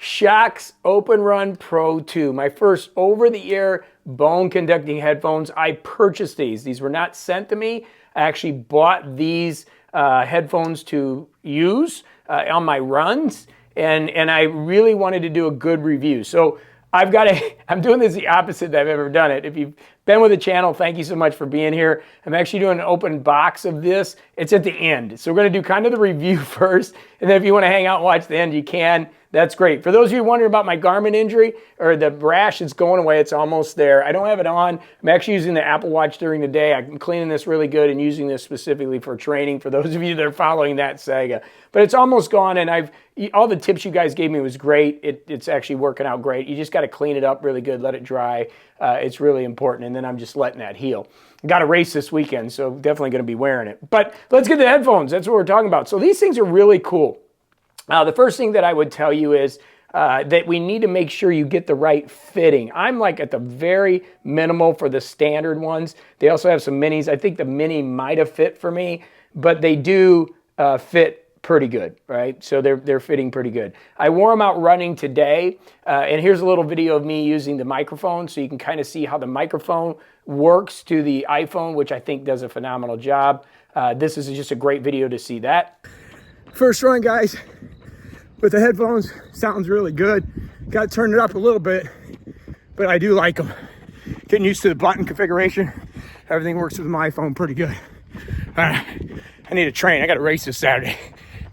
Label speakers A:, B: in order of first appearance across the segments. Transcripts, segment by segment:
A: Shokz OpenRun Pro 2, my first over-the-ear bone conducting headphones. I purchased these. These were not sent to me. I actually bought these headphones to use on my runs, and I really wanted to do a good review. So I'm doing this the opposite that I've ever done it. If you've been with the channel, thank you so much for being here. I'm actually doing an open box of this. It's at the end. So we're gonna do kind of the review first, and then if you wanna hang out and watch the end, you can. That's great. For those of you wondering about my Garmin injury, or the rash, it's going away, it's almost there. I don't have it on. I'm actually using the Apple Watch during the day. I'm cleaning this really good and using this specifically for training for those of you that are following that saga. But it's almost gone, and all the tips you guys gave me was great. It's actually working out great. You just got to clean it up really good, let it dry. It's really important, and then I'm just letting that heal. Got a race this weekend, so definitely going to be wearing it. But let's get to the headphones. That's what we're talking about. So these things are really cool. The first thing that I would tell you is that we need to make sure you get the right fitting. I'm like at the very minimal for the standard ones. They also have some minis. I think the mini might have fit for me, but they do fit pretty good, right? So they're fitting pretty good. I wore them out running today, and here's a little video of me using the microphone so you can kind of see how the microphone works to the iPhone, which I think does a phenomenal job. This is just a great video to see that. First run, guys, with the headphones, sounds really good. Got to turn it up a little bit, but I do like them. Getting used to the button configuration. Everything works with my iPhone pretty good. All right, I need to train. I got to race this Saturday.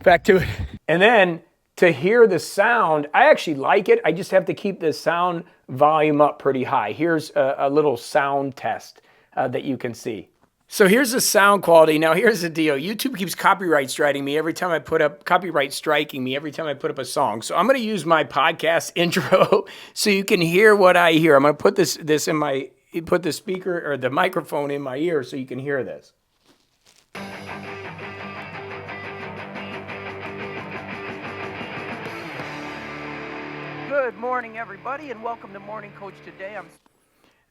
A: Back to it. And then to hear the sound, I actually like it. I just have to keep the sound volume up pretty high. Here's a little sound test that you can see. So here's the sound quality. Now here's the deal. YouTube keeps copyright striking me every time I put up a song. So I'm going to use my podcast intro so you can hear what I hear. I'm going to put put the speaker or the microphone in my ear so you can hear this.
B: Good morning, everybody, and welcome to Morning Coach Today.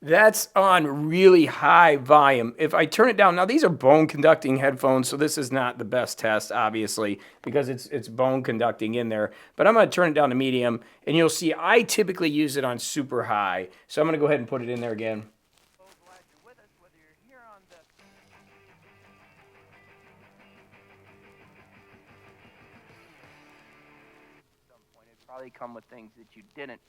A: That's on really high volume. If I turn it down, now these are bone conducting headphones, so this is not the best test, obviously, because it's bone conducting in there. But I'm going to turn it down to medium, and you'll see I typically use it on super high. So I'm going to go ahead and put it in there again.
B: So glad you're with us, whether you're here on the some point. It'd probably come with things that you didn't.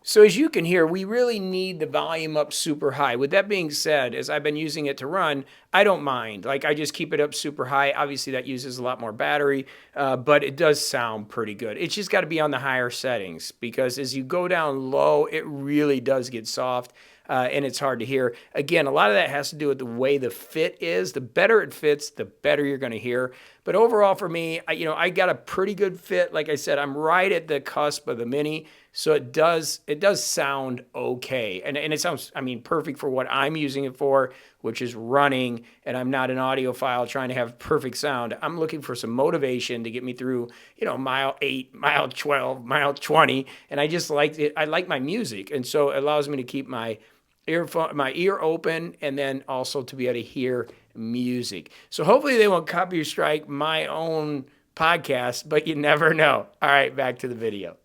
A: So as you can hear, we really need the volume up super high. With that being said, as I've been using it to run, I don't mind. Like, I just keep it up super high. Obviously, that uses a lot more battery, but it does sound pretty good. It's just got to be on the higher settings, because as you go down low, it really does get soft. And it's hard to hear. Again, a lot of that has to do with the way the fit is. The better it fits, the better you're going to hear. But overall for me, I got a pretty good fit. Like I said, I'm right at the cusp of the mini, so it does sound okay. And it sounds, perfect for what I'm using it for, which is running, and I'm not an audiophile trying to have perfect sound. I'm looking for some motivation to get me through, mile 8, mile 12, mile 20, and I just like it. I like my music, and so it allows me to keep my ear open, and then also to be able to hear music. So hopefully they won't copy strike my own podcast, but you never know. All right, back to the video.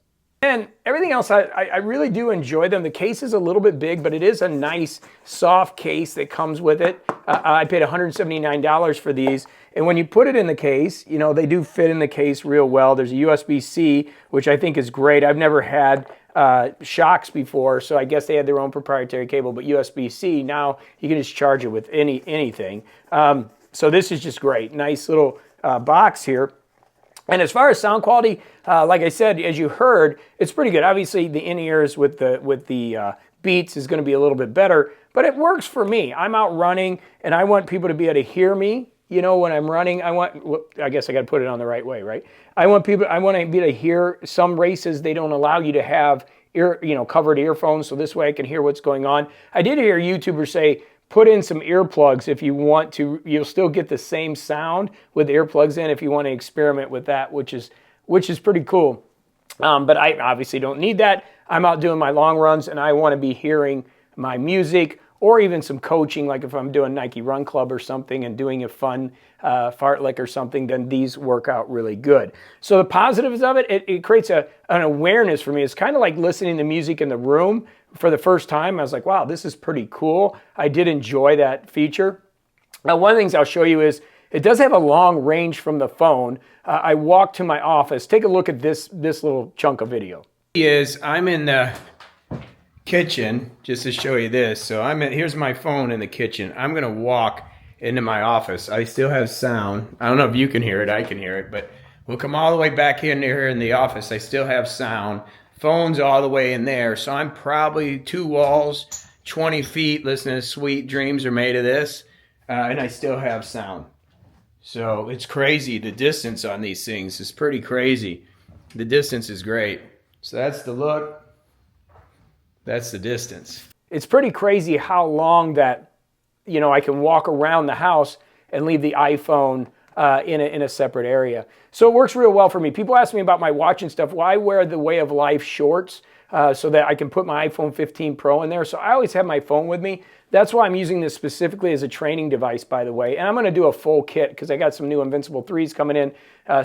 A: And everything else, I really do enjoy them. The case is a little bit big, but it is a nice soft case that comes with it. I paid $179 for these. And when you put it in the case, they do fit in the case real well. There's a USB-C, which I think is great. I've never had Shokz before, so I guess they had their own proprietary cable, but USB-C, now you can just charge it with anything. So this is just great. Nice little box here. And as far as sound quality, like I said, as you heard, it's pretty good. Obviously, the in-ears with the Beats is going to be a little bit better, but it works for me. I'm out running, and I want people to be able to hear me. When I'm running, I guess I got to put it on the right way, right? I want to be able to hear. Some races, they don't allow you to have covered earphones, so this way I can hear what's going on. I did hear YouTubers say, put in some earplugs if you want to. You'll still get the same sound with earplugs in if you want to experiment with that, which is pretty cool. But I obviously don't need that. I'm out doing my long runs, and I want to be hearing my music or even some coaching, like if I'm doing Nike Run Club or something and doing a fun fartlek or something, then these work out really good. So the positives of it, it creates an awareness for me. It's kind of like listening to music in the room for the first time. I was like, wow, this is pretty cool. I did enjoy that feature. Now, one of the things I'll show you is it does have a long range from the phone. I walk to my office. Take a look at this little chunk of video. I'm in the kitchen just to show you this. So here's my phone in the kitchen. I'm gonna walk into my office. I still have sound. I don't know if you can hear it. I can hear it, but we'll come all the way back in here in the office. I still have sound. Phone's all the way in there. So I'm probably 2 walls, 20 feet listening to Sweet Dreams Are Made of This. And I still have sound. So it's crazy. The distance on these things is pretty crazy. The distance is great. So that's the look. That's the distance. It's pretty crazy how long that, I can walk around the house and leave the iPhone in a separate area. So it works real well for me. People ask me about my watch and stuff. Well, I wear the Way of Life shorts so that I can put my iPhone 15 Pro in there. So I always have my phone with me. That's why I'm using this specifically as a training device, by the way. And I'm going to do a full kit because I got some new Invincible 3s coming in,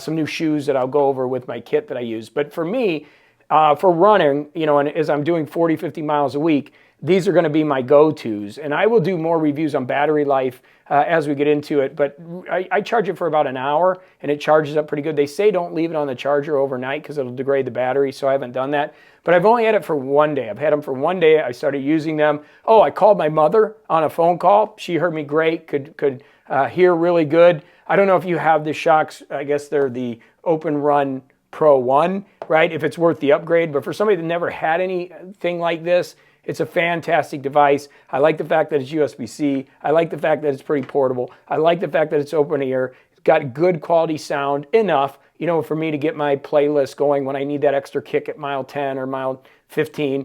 A: some new shoes that I'll go over with my kit that I use. But for me, for running, and as I'm doing 40, 50 miles a week, these are going to be my go-tos. And I will do more reviews on battery life as we get into it. But I charge it for about an hour, and it charges up pretty good. They say don't leave it on the charger overnight because it'll degrade the battery, so I haven't done that. But I've only had it for one day. I've had them for one day. I started using them. Oh, I called my mother on a phone call. She heard me great, could hear really good. I don't know if you have the Shokz. I guess they're the OpenRun Pro 1, right? If it's worth the upgrade. But for somebody that never had anything like this, it's a fantastic device. I like the fact that it's USB-C. I like the fact that it's pretty portable. I like the fact that it's open ear. It's got good quality sound, enough, for me to get my playlist going when I need that extra kick at mile 10 or mile 15.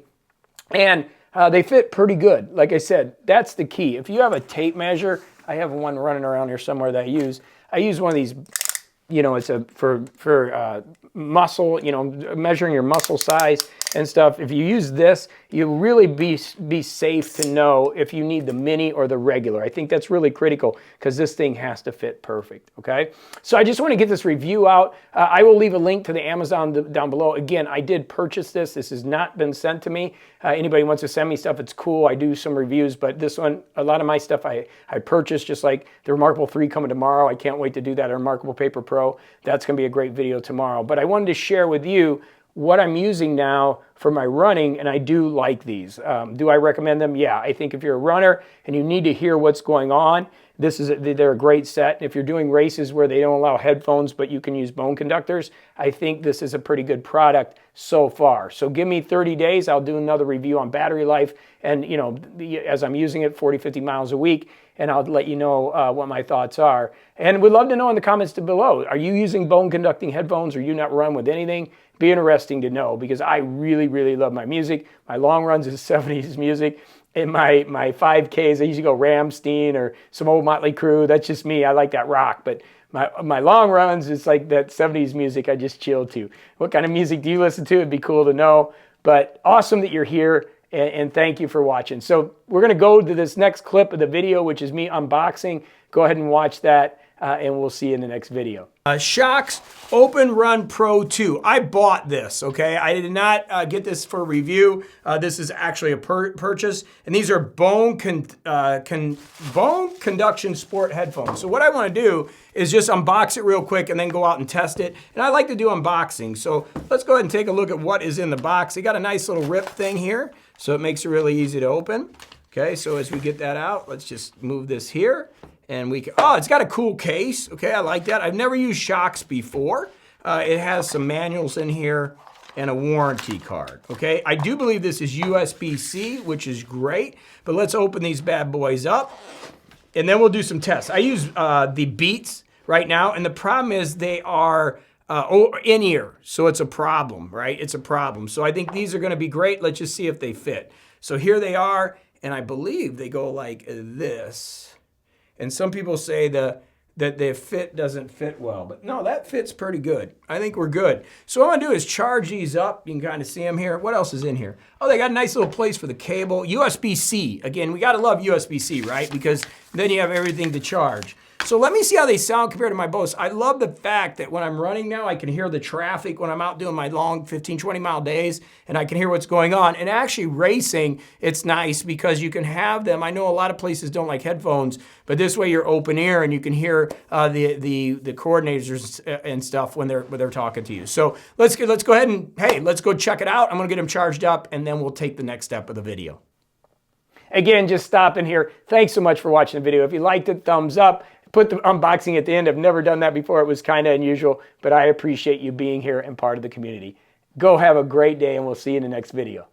A: And they fit pretty good. Like I said, that's the key. If you have a tape measure, I have one running around here somewhere that I use one of these, it's for muscle, measuring your muscle size and stuff. If you use this, you'll really be safe to know if you need the mini or the regular. I think that's really critical because this thing has to fit perfect, okay? So I just want to get this review out. I will leave a link to the Amazon down below. Again, I did purchase this. This has not been sent to me. Anybody wants to send me stuff, it's cool. I do some reviews, but this one, a lot of my stuff I purchased, just like the Remarkable 3 coming tomorrow. I can't wait to do that, Remarkable Paper Pro. That's going to be a great video tomorrow. But I wanted to share with you what I'm using now for my running, and I do like these. Do I recommend them? Yeah, I think if you're a runner and you need to hear what's going on, they're a great set. If you're doing races where they don't allow headphones, but you can use bone conductors, I think this is a pretty good product so far. So give me 30 days. I'll do another review on battery life, and as I'm using it 40, 50 miles a week, and I'll let you know what my thoughts are. And we'd love to know in the comments below, are you using bone conducting headphones, or you not run with anything? Be interesting to know, because I really, really love my music. My long runs is 70s music. In my 5Ks, I usually go Rammstein or some old Motley Crue. That's just me. I like that rock. But my long runs, it's like that 70s music I just chill to. What kind of music do you listen to? It'd be cool to know. But awesome that you're here, and thank you for watching. So we're going to go to this next clip of the video, which is me unboxing. Go ahead and watch that, and we'll see you in the next video. Shokz OpenRun Pro 2. I bought this, okay? I did not get this for review. This is actually a purchase, and these are bone conduction sport headphones. So what I want to do is just unbox it real quick and then go out and test it. And I like to do unboxing. So let's go ahead and take a look at what is in the box. They got a nice little rip thing here, so it makes it really easy to open. Okay, so as we get that out, let's just move this here. And we can, it's got a cool case. Okay, I like that. I've never used Shokz before. It has some manuals in here and a warranty card. Okay, I do believe this is USB-C, which is great. But let's open these bad boys up, and then we'll do some tests. I use the Beats right now, and the problem is they are in-ear, so it's a problem, right? It's a problem. So I think these are going to be great. Let's just see if they fit. So here they are, and I believe they go like this. And some people say that the fit doesn't fit well. But no, that fits pretty good. I think we're good. So what I'm gonna do is charge these up. You can kind of see them here. What else is in here? Oh, they got a nice little place for the cable. USB-C. Again, we gotta love USB-C, right? Because then you have everything to charge. So let me see how they sound compared to my Bose. I love the fact that when I'm running now, I can hear the traffic when I'm out doing my long 15, 20 mile days, and I can hear what's going on. And actually racing, it's nice because you can have them. I know a lot of places don't like headphones, but this way you're open ear and you can hear the coordinators and stuff when they're talking to you. So let's go ahead and, hey, let's go check it out. I'm gonna get them charged up and then we'll take the next step of the video. Again, just stopping here. Thanks so much for watching the video. If you liked it, thumbs up. Put the unboxing at the end. I've never done that before. It was kind of unusual, but I appreciate you being here and part of the community. Go have a great day, and we'll see you in the next video.